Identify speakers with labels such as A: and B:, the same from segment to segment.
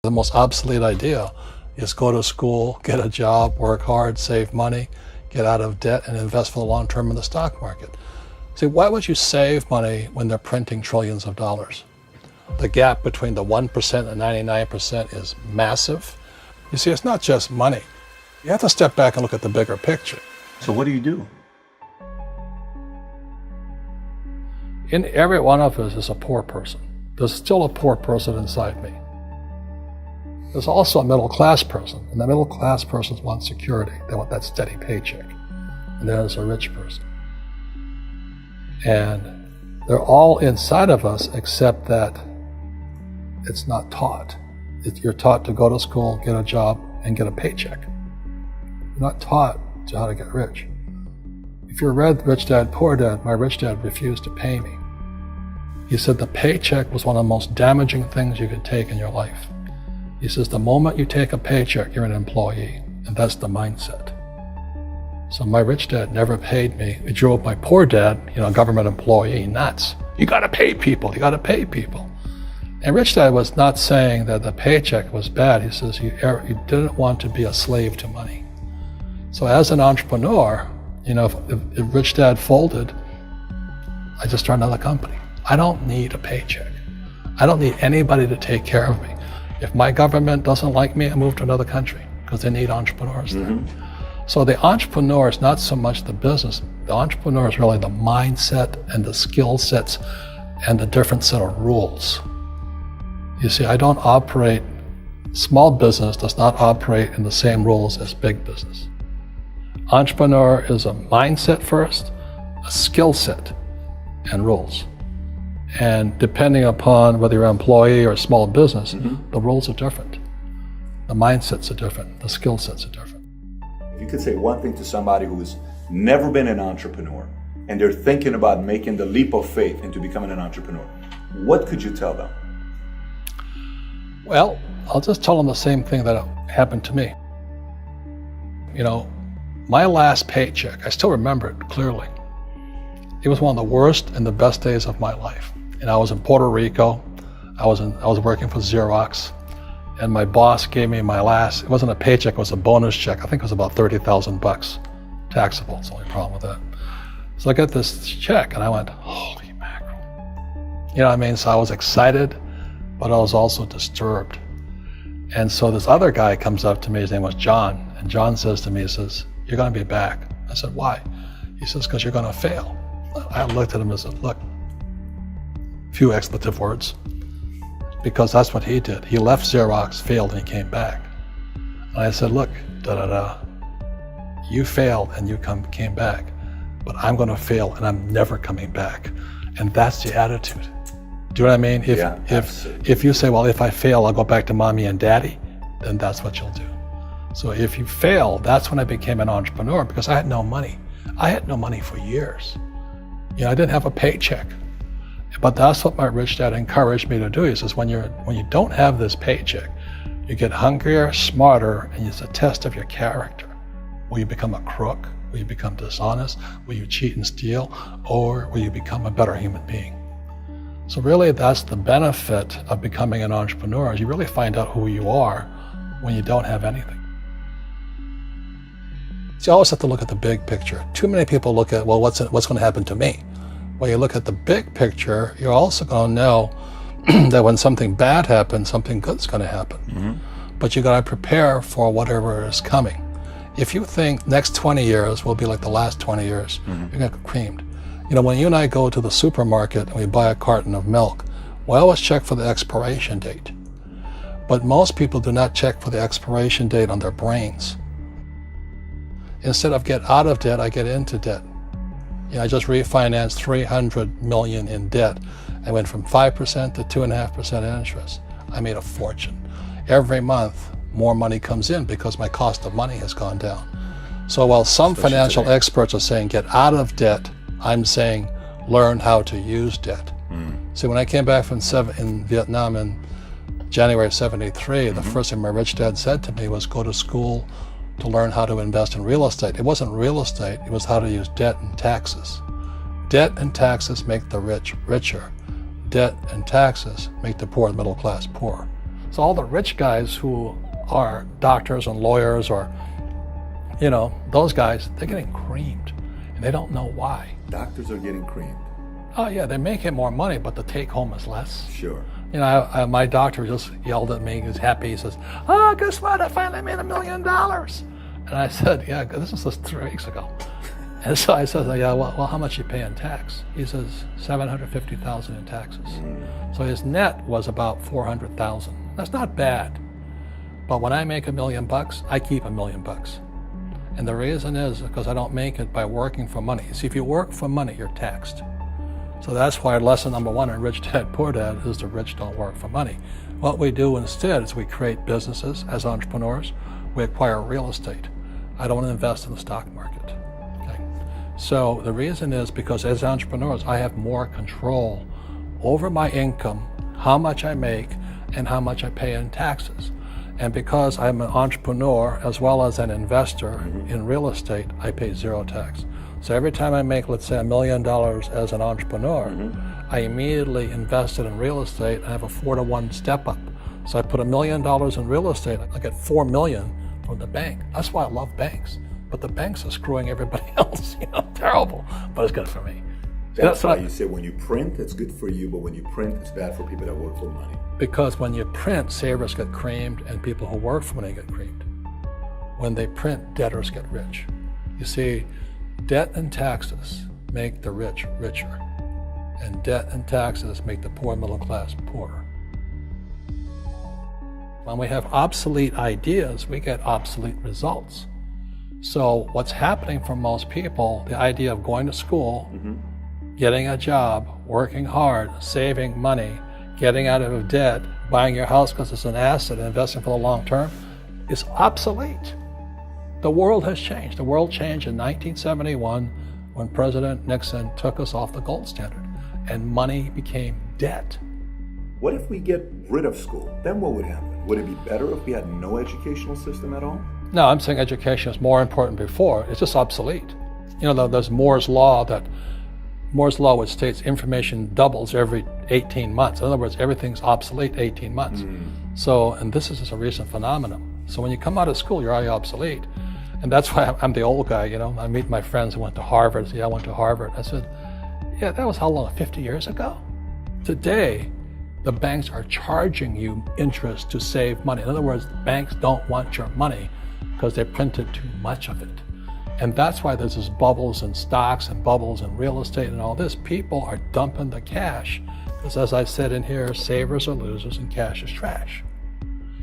A: The most obsolete idea is go to school, get a job, work hard, save money, get out of debt, and invest for the long term in the stock market. See, why would you save money when they're printing trillions of dollars? The gap between the 1% and 99% is massive. You see, it's not just money. You have to step back and look at the bigger picture.
B: So what do you do?
A: In every one of us is a poor person. There's still a poor person inside me. There's also a middle class person, and the middle class person wants security. They want that steady paycheck. And there's a rich person. And they're all inside of us, except that it's not taught. You're taught to go to school, get a job, and get a paycheck. You're not taught to how to get rich. If you read Rich Dad, Poor Dad, my rich dad refused to pay me. He said the paycheck was one of the most damaging things you could take in your life. He says the moment you take a paycheck, you're an employee, and that's the mindset. So my rich dad never paid me. It drove my poor dad, government employee, nuts. You gotta pay people, you gotta pay people. And Rich Dad was not saying that the paycheck was bad. He says you didn't want to be a slave to money. So as an entrepreneur, if Rich Dad folded, I just started another company. I don't need a paycheck. I don't need anybody to take care of me. If my government doesn't like me, I move to another country because they need entrepreneurs there. So the entrepreneur is not so much the business. The entrepreneur is really the mindset and the skill sets and the different set of rules. You see, I don't operate, small business does not operate in the same rules as big business. Entrepreneur is a mindset first, a skill set, and rules. And depending upon whether you're an employee or a small business, the rules are different. The mindsets are different, the skill sets are different.
B: If you could say one thing to somebody who's never been an entrepreneur and they're thinking about making the leap of faith into becoming an entrepreneur, what could you tell them?
A: Well, I'll just tell them the same thing that happened to me. My last paycheck, I still remember it clearly. It was one of the worst and the best days of my life. And I was in Puerto Rico. I was working for Xerox, and my boss gave me my last, it wasn't a paycheck, it was a bonus check. I think it was about $30,000, taxable. It's the only problem with that. So I got this check and I went, holy mackerel. So I was excited, but I was also disturbed. And so this other guy comes up to me, his name was John, and John says to me, he says, you're gonna be back. I said, why? He says, because you're gonna fail. I looked at him and said, look, few expletive words, because that's what he did. He left Xerox, failed, and he came back. And I said, look, you failed and you came back, but I'm gonna fail and I'm never coming back. And that's the attitude. Do you know what I mean? If you say, well, if I fail, I'll go back to mommy and daddy, then that's what you'll do. So if you fail, that's when I became an entrepreneur, because I had no money. I had no money for years. I didn't have a paycheck. But that's what my rich dad encouraged me to do. He says, when you don't have this paycheck, you get hungrier, smarter, and it's a test of your character. Will you become a crook? Will you become dishonest? Will you cheat and steal? Or will you become a better human being? So really, that's the benefit of becoming an entrepreneur, is you really find out who you are when you don't have anything. So you always have to look at the big picture. Too many people look at, well, what's going to happen to me? When you look at the big picture, you're also going to know that when something bad happens, something good's going to happen. But you got to prepare for whatever is coming. If you think next 20 years will be like the last 20 years, you're going to get creamed. When you and I go to the supermarket and we buy a carton of milk, we always check for the expiration date. But most people do not check for the expiration date on their brains. Instead of get out of debt, I get into debt. I just refinanced $300 million in debt. I went from 5% to 2.5% interest. I made a fortune. Every month, more money comes in because my cost of money has gone down. So while some financial experts are saying get out of debt, I'm saying learn how to use debt. See, when I came back from in Vietnam in January of '73, the first thing my rich dad said to me was go to school to learn how to invest in real estate. It wasn't real estate, it was how to use debt and taxes. Debt and taxes make the rich richer. Debt and taxes make the poor, the middle class, poor. So all the rich guys who are doctors and lawyers or, those guys, they're getting creamed and they don't know why.
B: Doctors are getting creamed.
A: Oh yeah, they make it more money, but the take home is less.
B: Sure.
A: My doctor just yelled at me. He was happy. He says, "Oh, guess what? I finally made $1 million." And I said, "Yeah, this was just 3 weeks ago." And so I said, "Yeah, well, how much you pay in tax?" He says, $750,000 in taxes. So his net was about $400,000. That's not bad. But when I make $1 million, I keep $1 million. And the reason is because I don't make it by working for money. See, if you work for money, you're taxed. So that's why lesson number 1 in Rich Dad, Poor Dad is the rich don't work for money. What we do instead is we create businesses as entrepreneurs. We acquire real estate. I don't invest in the stock market. Okay? So the reason is because as entrepreneurs, I have more control over my income, how much I make, and how much I pay in taxes. And because I'm an entrepreneur as well as an investor in real estate, I pay 0 tax. So every time I make, let's say, $1 million as an entrepreneur, I immediately invested in real estate and I have a 4-to-1 step up. So I put $1 million in real estate, I get $4 million from the bank. That's why I love banks. But the banks are screwing everybody else, terrible, but it's good for me.
B: That's why you say when you print, it's good for you, but when you print, it's bad for people that work for money.
A: Because when you print, savers get creamed and people who work for money get creamed. When they print, debtors get rich. You see, debt and taxes make the rich richer, and debt and taxes make the poor middle class poorer. When we have obsolete ideas, we get obsolete results. So what's happening for most people, the idea of going to school, getting a job, working hard, saving money, getting out of debt, buying your house because it's an asset, and investing for the long term, is obsolete. The world has changed. The world changed in 1971 when President Nixon took us off the gold standard and money became debt.
B: What if we get rid of school? Then what would happen? Would it be better if we had no educational system at all?
A: No, I'm saying education is more important before. It's just obsolete. There's Moore's Law which states information doubles every 18 months. In other words, everything's obsolete 18 months. So, and this is just a recent phenomenon. So when you come out of school, you're already obsolete. And that's why I'm the old guy, I meet my friends who went to Harvard. I went to Harvard. I said, yeah, that was how long, 50 years ago? Today, the banks are charging you interest to save money. In other words, banks don't want your money because they printed too much of it. And that's why there's this bubbles in stocks and bubbles in real estate and all this. People are dumping the cash because, as I said in here, savers are losers and cash is trash.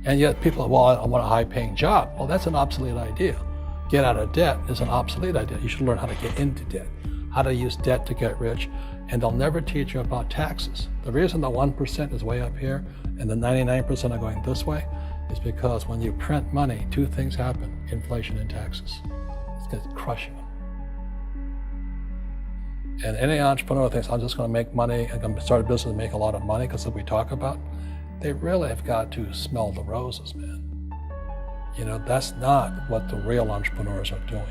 A: And yet people are, well, I want a high-paying job. Well, that's an obsolete idea. Get out of debt is an obsolete idea. You should learn how to get into debt, how to use debt to get rich, and they'll never teach you about taxes. The reason the 1% is way up here and the 99% are going this way is because when you print money, 2 things happen: inflation and taxes. It's crushing them. And any entrepreneur thinks, I'm just going to make money, I'm going to start a business and make a lot of money because of what we talk about. They really have got to smell the roses, man. That's not what the real entrepreneurs are doing.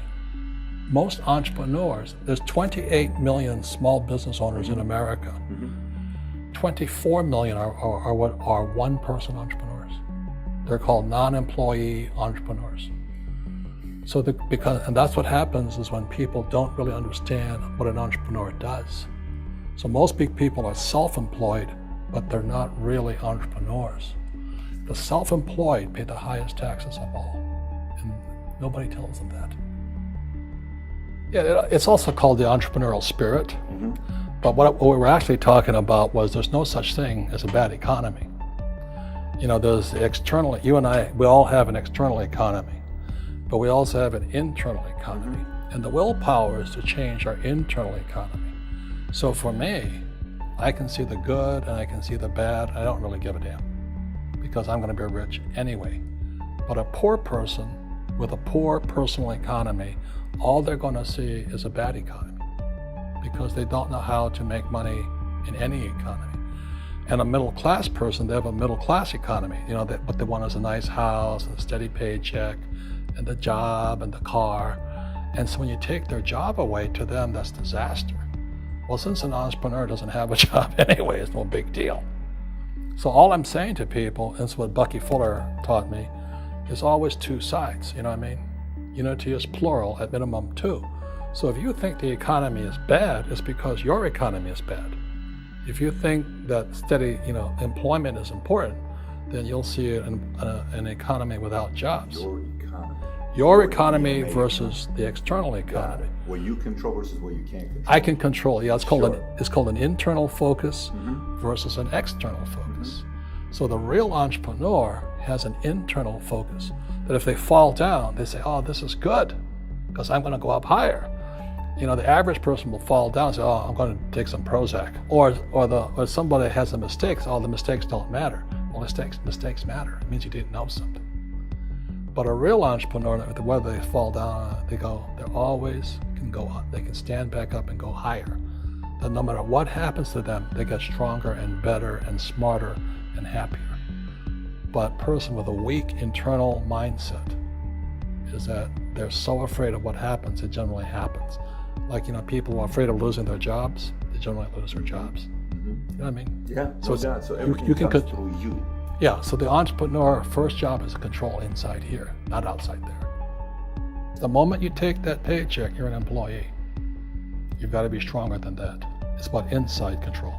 A: Most entrepreneurs, there's 28 million small business owners in America. 24 million are what are one-person entrepreneurs. They're called non-employee entrepreneurs. So and that's what happens is when people don't really understand what an entrepreneur does. So most big people are self-employed, but they're not really entrepreneurs. The self-employed pay the highest taxes of all, and nobody tells them that. Yeah, it's also called the entrepreneurial spirit, but what we were actually talking about was there's no such thing as a bad economy. There's external, you and I, we all have an external economy, but we also have an internal economy, and the willpower is to change our internal economy. So for me, I can see the good and I can see the bad. I don't really give a damn because I'm going to be rich anyway. But a poor person with a poor personal economy, all they're going to see is a bad economy because they don't know how to make money in any economy. And a middle class person, they have a middle class economy. What they want is a nice house and a steady paycheck and the job and the car. And so when you take their job away, to them, that's disaster. Well, since an entrepreneur doesn't have a job anyway, it's no big deal. So all I'm saying to people, and it's what Bucky Fuller taught me, is always two sides, you know what I mean? Unity is plural, at minimum two. So if you think the economy is bad, it's because your economy is bad. If you think that steady, employment is important, then you'll see an economy without jobs. Your economy versus the external economy.
B: What you control versus what you can't control.
A: I can control. Yeah, it's called an internal focus versus an external focus. So the real entrepreneur has an internal focus. That if they fall down, they say, "Oh, this is good, because I'm going to go up higher." The average person will fall down and say, "Oh, I'm going to take some Prozac," or somebody has a mistake. So, "Oh, the mistakes don't matter." Well, mistakes matter. It means you didn't know something. But a real entrepreneur, whether they fall down, they always can go up. They can stand back up and go higher. That no matter what happens to them, they get stronger and better and smarter and happier. But a person with a weak internal mindset is that they're so afraid of what happens, it generally happens. Like, people who are afraid of losing their jobs, they generally lose their jobs. You know what I mean?
B: Yeah,
A: so
B: everything
A: you can
B: comes through you.
A: Yeah, so the entrepreneur first job is to control inside here, not outside there. The moment you take that paycheck, you're an employee. You've got to be stronger than that. It's about inside control.